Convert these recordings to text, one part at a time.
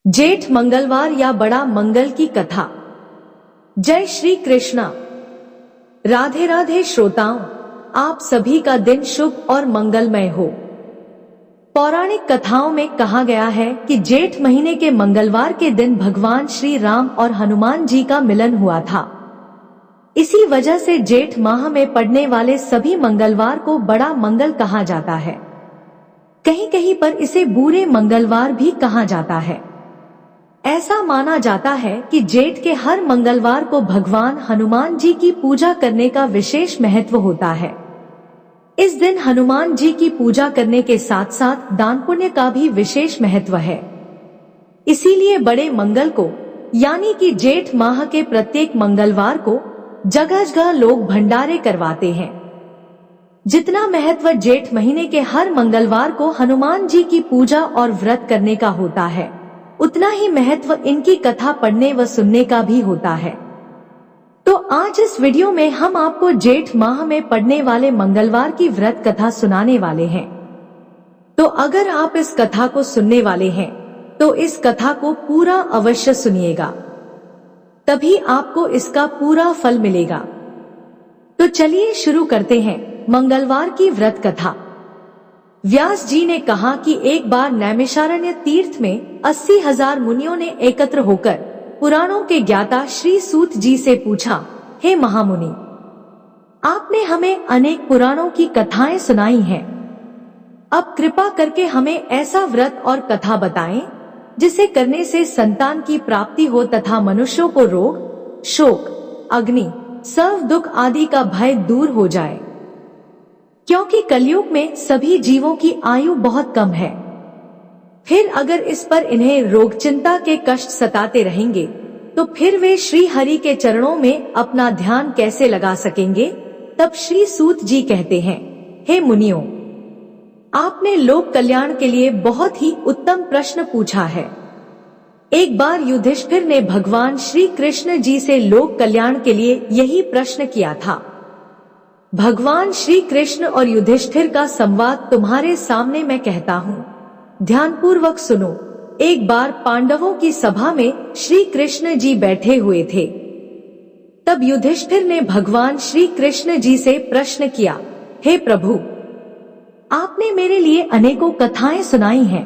जेठ मंगलवार या बड़ा मंगल की कथा। जय श्री कृष्णा। राधे राधे श्रोताओं, आप सभी का दिन शुभ और मंगलमय हो। पौराणिक कथाओं में कहा गया है कि जेठ महीने के मंगलवार के दिन भगवान श्री राम और हनुमान जी का मिलन हुआ था। इसी वजह से जेठ माह में पड़ने वाले सभी मंगलवार को बड़ा मंगल कहा जाता है। कहीं कहीं पर इसे बुरे मंगलवार भी कहा जाता है। ऐसा माना जाता है कि जेठ के हर मंगलवार को भगवान हनुमान जी की पूजा करने का विशेष महत्व होता है। इस दिन हनुमान जी की पूजा करने के साथ साथ दान पुण्य का भी विशेष महत्व है। इसीलिए बड़े मंगल को यानी कि जेठ माह के प्रत्येक मंगलवार को जगह जगह लोग भंडारे करवाते हैं। जितना महत्व जेठ महीने के हर मंगलवार को हनुमान जी की पूजा और व्रत करने का होता है, उतना ही महत्व इनकी कथा पढ़ने व सुनने का भी होता है। तो आज इस वीडियो में हम आपको जेठ माह में पड़ने वाले मंगलवार की व्रत कथा सुनाने वाले हैं। तो अगर आप इस कथा को सुनने वाले हैं तो इस कथा को पूरा अवश्य सुनिएगा, तभी आपको इसका पूरा फल मिलेगा। तो चलिए शुरू करते हैं मंगलवार की व्रत कथा। व्यास जी ने कहा कि एक बार नैमिषारण्य तीर्थ में 80,000 मुनियों ने एकत्र होकर पुराणों के ज्ञाता श्री सूत जी से पूछा, हे महामुनि, आपने हमें अनेक पुराणों की कथाएं सुनाई हैं। अब कृपा करके हमें ऐसा व्रत और कथा बताएं जिसे करने से संतान की प्राप्ति हो तथा मनुष्यों को रोग, शोक, अग्नि, सर्व दुख आदि का भय दूर हो जाए, क्योंकि कलयुग में सभी जीवों की आयु बहुत कम है। फिर अगर इस पर इन्हें रोग चिंता के कष्ट सताते रहेंगे तो फिर वे श्री हरि के चरणों में अपना ध्यान कैसे लगा सकेंगे। तब श्री सूत जी कहते हैं, हे मुनियों, आपने लोक कल्याण के लिए बहुत ही उत्तम प्रश्न पूछा है। एक बार युधिष्ठिर ने भगवान श्री कृष्ण जी से लोक कल्याण के लिए यही प्रश्न किया था। भगवान श्री कृष्ण और युधिष्ठिर का संवाद तुम्हारे सामने मैं कहता हूँ, ध्यानपूर्वक सुनो। एक बार पांडवों की सभा में श्री कृष्ण जी बैठे हुए थे। तब युधिष्ठिर ने भगवान श्री कृष्ण जी से प्रश्न किया, हे प्रभु, आपने मेरे लिए अनेकों कथाएं सुनाई हैं।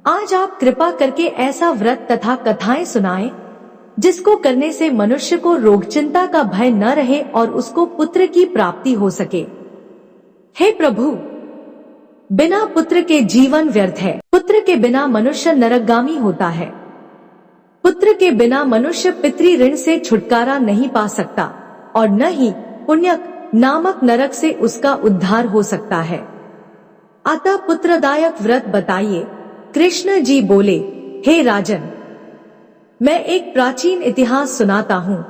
आज आप कृपा करके ऐसा व्रत तथा कथाएं सुनाएं जिसको करने से मनुष्य को रोग चिंता का भय न रहे और उसको पुत्र की प्राप्ति हो सके। हे प्रभु, बिना पुत्र के जीवन व्यर्थ है। पुत्र के बिना मनुष्य नरकगामी होता है। पुत्र के बिना मनुष्य पितृ ऋण से छुटकारा नहीं पा सकता और न ही पुण्यक नामक नरक से उसका उद्धार हो सकता है। अतः पुत्रदायक व्रत बताइए। कृष्ण जी बोले, हे राजन, मैं एक प्राचीन इतिहास सुनाता हूँ,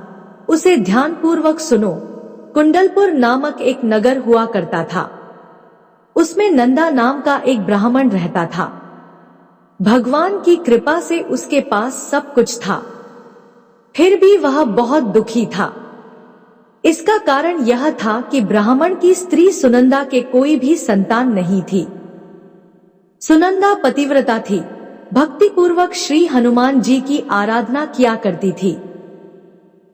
उसे ध्यानपूर्वक सुनो। कुंडलपुर नामक एक नगर हुआ करता था। उसमें नंदा नाम का एक ब्राह्मण रहता था। भगवान की कृपा से उसके पास सब कुछ था, फिर भी वह बहुत दुखी था। इसका कारण यह था कि ब्राह्मण की स्त्री सुनंदा के कोई भी संतान नहीं थी। सुनंदा पतिव्रता थी, भक्ति पूर्वक श्री हनुमान जी की आराधना किया करती थी।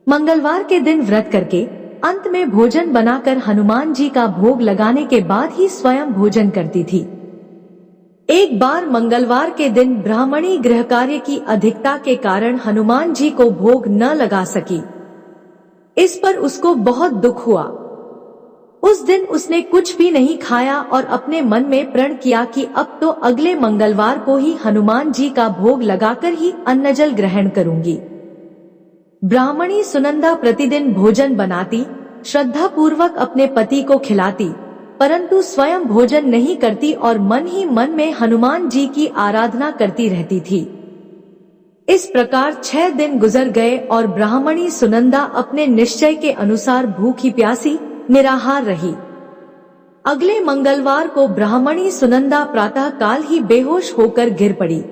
मंगलवार के दिन व्रत करके अंत में भोजन बनाकर हनुमान जी का भोग लगाने के बाद ही स्वयं भोजन करती थी। एक बार मंगलवार के दिन ब्राह्मणी गृह कार्य की अधिकता के कारण हनुमान जी को भोग न लगा सकी। इस पर उसको बहुत दुख हुआ। उस दिन उसने कुछ भी नहीं खाया और अपने मन में प्रण किया कि अब तो अगले मंगलवार को ही हनुमान जी का भोग लगाकर ही अन्न जल ग्रहण करूंगी। ब्राह्मणी सुनंदा प्रतिदिन भोजन बनाती, श्रद्धा पूर्वक अपने पति को खिलाती, परंतु स्वयं भोजन नहीं करती और मन ही मन में हनुमान जी की आराधना करती रहती थी। इस प्रकार 6 दिन गुजर गए और ब्राह्मणी सुनंदा अपने निश्चय के अनुसार भूखी प्यासी निराहार रही। अगले मंगलवार को ब्राह्मणी सुनंदा प्रातः काल ही बेहोश होकर गिर पड़ी।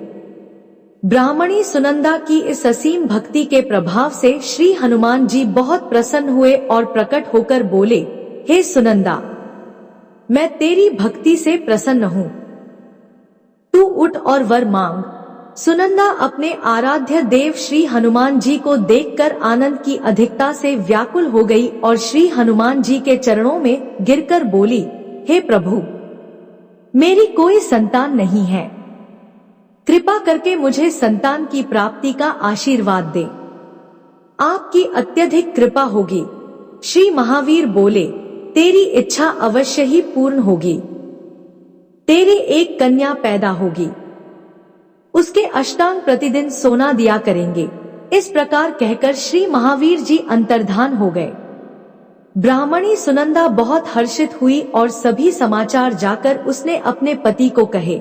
ब्राह्मणी सुनंदा की इस असीम भक्ति के प्रभाव से श्री हनुमान जी बहुत प्रसन्न हुए और प्रकट होकर बोले, हे सुनंदा, मैं तेरी भक्ति से प्रसन्न हूँ। तू उठ और वर मांग। सुनंदा अपने आराध्य देव श्री हनुमान जी को देखकर आनंद की अधिकता से व्याकुल हो गई और श्री हनुमान जी के चरणों में गिरकर बोली, हे प्रभु, मेरी कोई संतान नहीं है, कृपा करके मुझे संतान की प्राप्ति का आशीर्वाद दे, आपकी अत्यधिक कृपा होगी। श्री महावीर बोले, तेरी इच्छा अवश्य ही पूर्ण होगी, तेरे एक कन्या पैदा होगी, उसके अष्टांग प्रतिदिन सोना दिया करेंगे। इस प्रकार कहकर श्री महावीर जी अंतर्धान हो गए। ब्राह्मणी सुनंदा बहुत हर्षित हुई और सभी समाचार जाकर उसने अपने पति को कहे।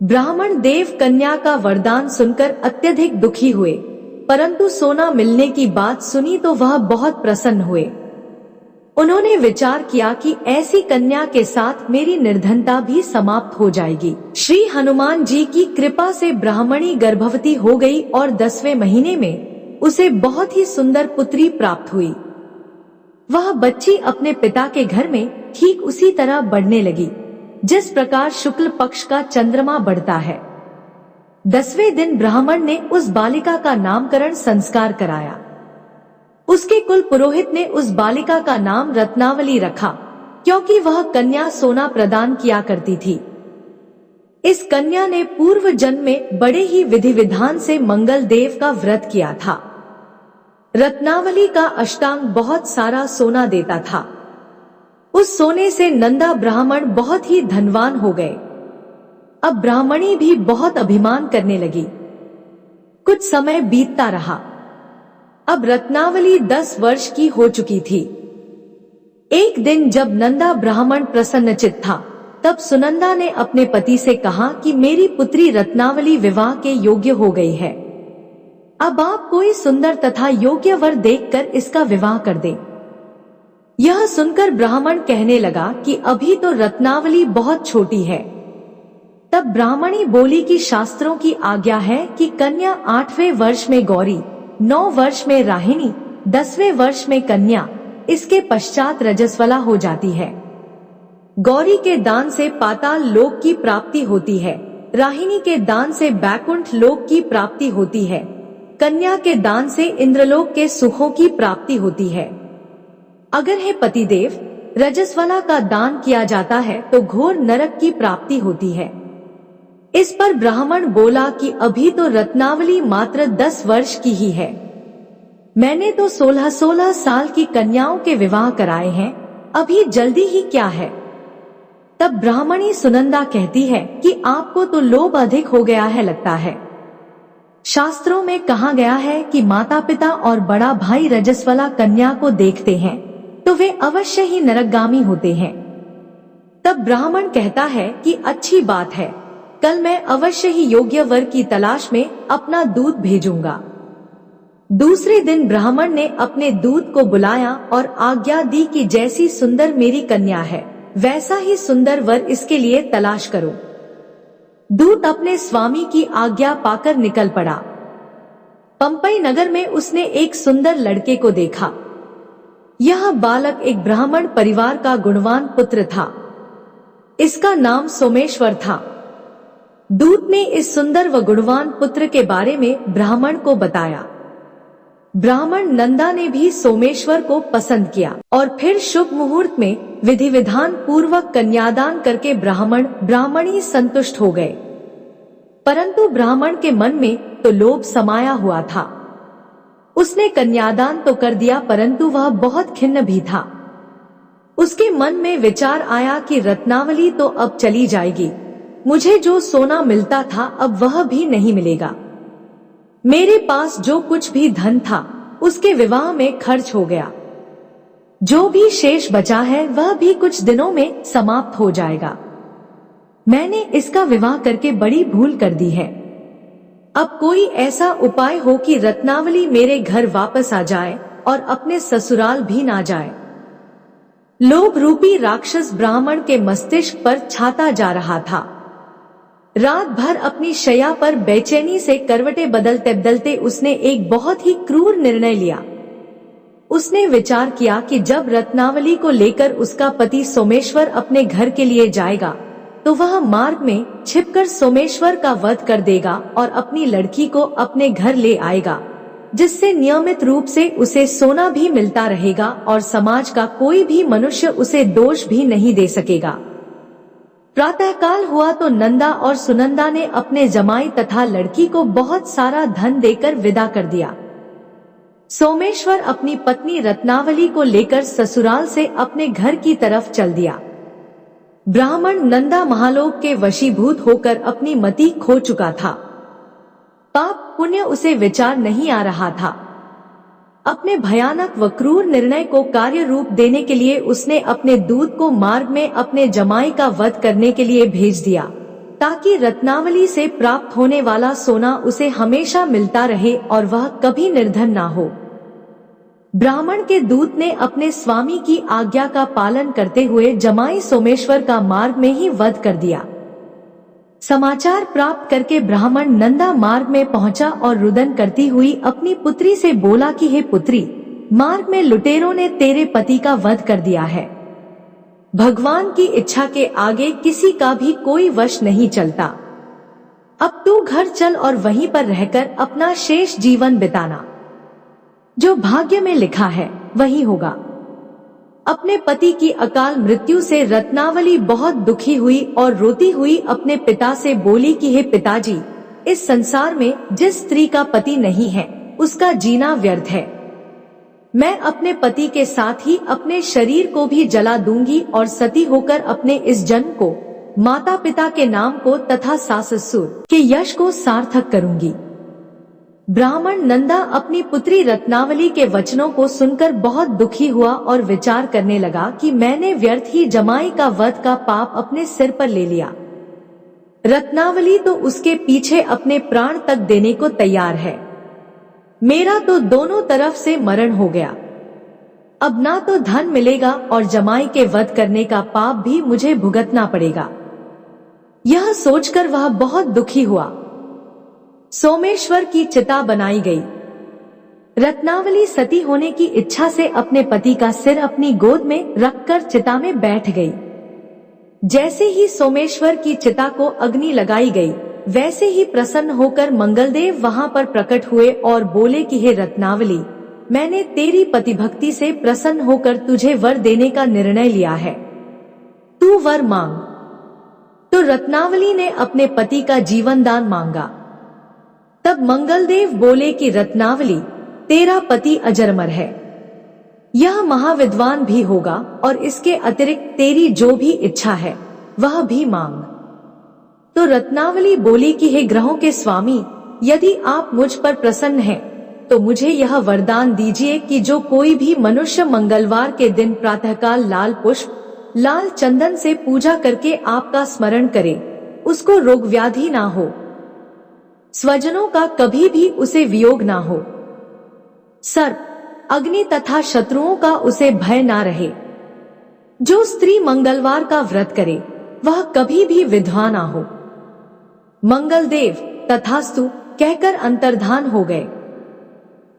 ब्राह्मण देव कन्या का वरदान सुनकर अत्यधिक दुखी हुए, परंतु सोना मिलने की बात सुनी तो वह बहुत प्रसन्न हुए। उन्होंने विचार किया कि ऐसी कन्या के साथ मेरी निर्धनता भी समाप्त हो जाएगी। श्री हनुमान जी की कृपा से ब्राह्मणी गर्भवती हो गई और 10वें महीने में उसे बहुत ही सुंदर पुत्री प्राप्त हुई। वह बच्ची अपने पिता के घर में ठीक उसी तरह बढ़ने लगी जिस प्रकार शुक्ल पक्ष का चंद्रमा बढ़ता है। 10वें दिन ब्राह्मण ने उस बालिका का नामकरण संस्कार कराया। उसके कुल पुरोहित ने उस बालिका का नाम रत्नावली रखा, क्योंकि वह कन्या सोना प्रदान किया करती थी। इस कन्या ने पूर्व जन्म में बड़े ही विधि विधान से मंगल देव का व्रत किया था। रत्नावली का अष्टांग बहुत सारा सोना देता था। उस सोने से नंदा ब्राह्मण बहुत ही धनवान हो गए। अब ब्राह्मणी भी बहुत अभिमान करने लगी। कुछ समय बीतता रहा। अब रत्नावली 10 वर्ष की हो चुकी थी। एक दिन जब नंदा ब्राह्मण प्रसन्नचित्त था, तब सुनंदा ने अपने पति से कहा कि मेरी पुत्री रत्नावली विवाह के योग्य हो गई है। अब आप कोई सुंदर तथा योग्य वर देखकर इसका विवाह कर दें। यह सुनकर ब्राह्मण कहने लगा कि अभी तो रत्नावली बहुत छोटी है। तब ब्राह्मणी बोली कि शास्त्रों की आज्ञा है कि कन्या 8वें वर्ष में गौरी, 9 वर्ष में राहिणी, 10वें वर्ष में कन्या, इसके पश्चात रजस्वला हो जाती है। गौरी के दान से पाताल लोक की प्राप्ति होती है, राहिणी के दान से बैकुंठ लोक की प्राप्ति होती है, कन्या के दान से इंद्रलोक के सुखों की प्राप्ति होती है। अगर हे पतिदेव, रजस्वला का दान किया जाता है तो घोर नरक की प्राप्ति होती है। इस पर ब्राह्मण बोला कि अभी तो रत्नावली मात्र 10 वर्ष की ही है। मैंने तो 16-16 साल की कन्याओं के विवाह कराए हैं, अभी जल्दी ही क्या है। तब ब्राह्मणी सुनंदा कहती है कि आपको तो लोभ अधिक हो गया है लगता है। शास्त्रों में कहा गया है कि माता पिता और बड़ा भाई रजस्वला कन्या को देखते हैं तो वे अवश्य ही नरकगामी होते हैं। तब ब्राह्मण कहता है कि अच्छी बात है, कल मैं अवश्य ही योग्य वर की तलाश में अपना दूत भेजूंगा। दूसरे दिन ब्राह्मण ने अपने दूत को बुलाया और आज्ञा दी कि जैसी सुंदर मेरी कन्या है, वैसा ही सुंदर वर इसके लिए तलाश करो। दूत अपने स्वामी की आज्ञा पाकर निकल पड़ा। पंपई नगर में उसने एक सुंदर लड़के को देखा। यह बालक एक ब्राह्मण परिवार का गुणवान पुत्र था। इसका नाम सोमेश्वर था। दूत ने इस सुंदर व गुणवान पुत्र के बारे में ब्राह्मण को बताया। ब्राह्मण नंदा ने भी सोमेश्वर को पसंद किया और फिर शुभ मुहूर्त में विधि विधान पूर्वक कन्यादान करके ब्राह्मणी संतुष्ट हो गए। परंतु ब्राह्मण के मन में तो लोभ समाया हुआ था। उसने कन्यादान तो कर दिया, परंतु वह बहुत खिन्न भी था। उसके मन में विचार आया कि रत्नावली तो अब चली जाएगी, मुझे जो सोना मिलता था अब वह भी नहीं मिलेगा। मेरे पास जो कुछ भी धन था उसके विवाह में खर्च हो गया। जो भी शेष बचा है वह भी कुछ दिनों में समाप्त हो जाएगा। मैंने इसका विवाह करके बड़ी भूल कर दी है। अब कोई ऐसा उपाय हो कि रत्नावली मेरे घर वापस आ जाए और अपने ससुराल भी ना जाए। लोभ रूपी राक्षस ब्राह्मण के मस्तिष्क पर छाता जा रहा था। रात भर अपनी शैया पर बेचैनी से करवटें बदलते बदलते उसने एक बहुत ही क्रूर निर्णय लिया। उसने विचार किया कि जब रत्नावली को लेकर उसका पति सोमेश्वर अपने घर के लिए जाएगा तो वह मार्ग में छिपकर सोमेश्वर का वध कर देगा और अपनी लड़की को अपने घर ले आएगा, जिससे नियमित रूप से उसे सोना भी मिलता रहेगा और समाज का कोई भी मनुष्य उसे दोष भी नहीं दे सकेगा। प्रातःकाल हुआ तो नंदा और सुनंदा ने अपने जमाई तथा लड़की को बहुत सारा धन देकर विदा कर दिया। सोमेश्वर अपनी पत्नी रत्नावली को लेकर ससुराल से अपने घर की तरफ चल दिया। ब्राह्मण नंदा महालोक के वशीभूत होकर अपनी मति खो चुका था। पाप पुण्य उसे विचार नहीं आ रहा था। अपने भयानक व क्रूर निर्णय को कार्य रूप देने के लिए उसने अपने दूत को मार्ग में अपने जमाई का वध करने के लिए भेज दिया, ताकि रत्नावली से प्राप्त होने वाला सोना उसे हमेशा मिलता रहे और वह कभी निर्धन ना हो। ब्राह्मण के दूत ने अपने स्वामी की आज्ञा का पालन करते हुए जमाई सोमेश्वर का मार्ग में ही वध कर दिया। समाचार प्राप्त करके ब्राह्मण नंदा मार्ग में पहुंचा और रुदन करती हुई अपनी पुत्री से बोला कि हे पुत्री, मार्ग में लुटेरों ने तेरे पति का वध कर दिया है। भगवान की इच्छा के आगे किसी का भी कोई वश नहीं चलता। अब तू घर चल और वहीं पर रहकर अपना शेष जीवन बिताना। जो भाग्य में लिखा है वही होगा। अपने पति की अकाल मृत्यु से रत्नावली बहुत दुखी हुई और रोती हुई अपने पिता से बोली कि हे पिताजी, इस संसार में जिस स्त्री का पति नहीं है उसका जीना व्यर्थ है। मैं अपने पति के साथ ही अपने शरीर को भी जला दूंगी और सती होकर अपने इस जन्म को, माता पिता के नाम को तथा सास ससुर के यश को सार्थक करूंगी। ब्राह्मण नंदा अपनी पुत्री रत्नावली के वचनों को सुनकर बहुत दुखी हुआ और विचार करने लगा कि मैंने व्यर्थ ही जमाई का वध का पाप अपने सिर पर ले लिया। रत्नावली तो उसके पीछे अपने प्राण तक देने को तैयार है। मेरा तो दोनों तरफ से मरण हो गया। अब ना तो धन मिलेगा और जमाई के वध करने का पाप भी मुझे भुगतना पड़ेगा। यह सोचकर वह बहुत दुखी हुआ। सोमेश्वर की चिता बनाई गई। रत्नावली सती होने की इच्छा से अपने पति का सिर अपनी गोद में रखकर चिता में बैठ गई। जैसे ही सोमेश्वर की चिता को अग्नि लगाई गई, वैसे ही प्रसन्न होकर मंगलदेव वहां पर प्रकट हुए और बोले कि हे रत्नावली, मैंने तेरी पतिभक्ति से प्रसन्न होकर तुझे वर देने का निर्णय लिया है। तू वर मांग। तो रत्नावली ने अपने पति का जीवन दान मांगा। तब मंगलदेव बोले कि रत्नावली, तेरा पति अजरमर है, यह महाविद्वान भी होगा और इसके अतिरिक्त तेरी जो भी इच्छा है वह भी मांग। तो रत्नावली बोली कि हे ग्रहों के स्वामी, यदि आप मुझ पर प्रसन्न हैं तो मुझे यह वरदान दीजिए कि जो कोई भी मनुष्य मंगलवार के दिन प्रातःकाल लाल पुष्प, लाल चंदन से पूजा करके आपका स्मरण करे, उसको रोग व्याधि ना हो, स्वजनों का कभी भी उसे वियोग ना हो, सर्प, अग्नि तथा शत्रुओं का उसे भय ना रहे। जो स्त्री मंगलवार का व्रत करे वह कभी भी विधवा ना हो। मंगलदेव तथास्तु कहकर अंतर्धान हो गए।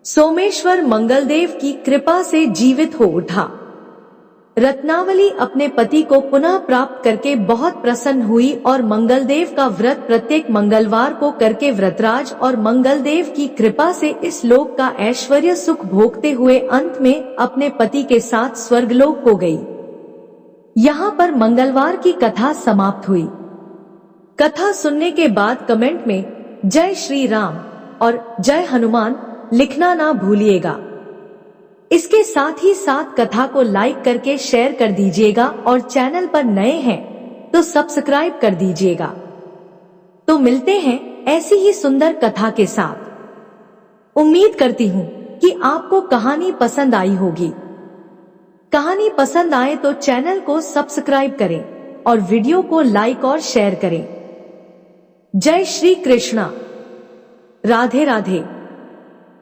सोमेश्वर मंगलदेव की कृपा से जीवित हो उठा। रत्नावली अपने पति को पुनः प्राप्त करके बहुत प्रसन्न हुई और मंगलदेव का व्रत प्रत्येक मंगलवार को करके व्रतराज और मंगलदेव की कृपा से इस लोक का ऐश्वर्य सुख भोगते हुए अंत में अपने पति के साथ स्वर्गलोक को गई। यहाँ पर मंगलवार की कथा समाप्त हुई। कथा सुनने के बाद कमेंट में जय श्री राम और जय हनुमान लिखना ना भूलिएगा। इसके साथ ही साथ कथा को लाइक करके शेयर कर दीजिएगा और चैनल पर नए हैं तो सब्सक्राइब कर दीजिएगा। तो मिलते हैं ऐसी ही सुंदर कथा के साथ। उम्मीद करती हूँ कि आपको कहानी पसंद आई होगी। कहानी पसंद आए तो चैनल को सब्सक्राइब करें और वीडियो को लाइक और शेयर करें। जय श्री कृष्णा। राधे राधे।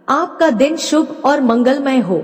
आपका दिन शुभ और मंगलमय हो।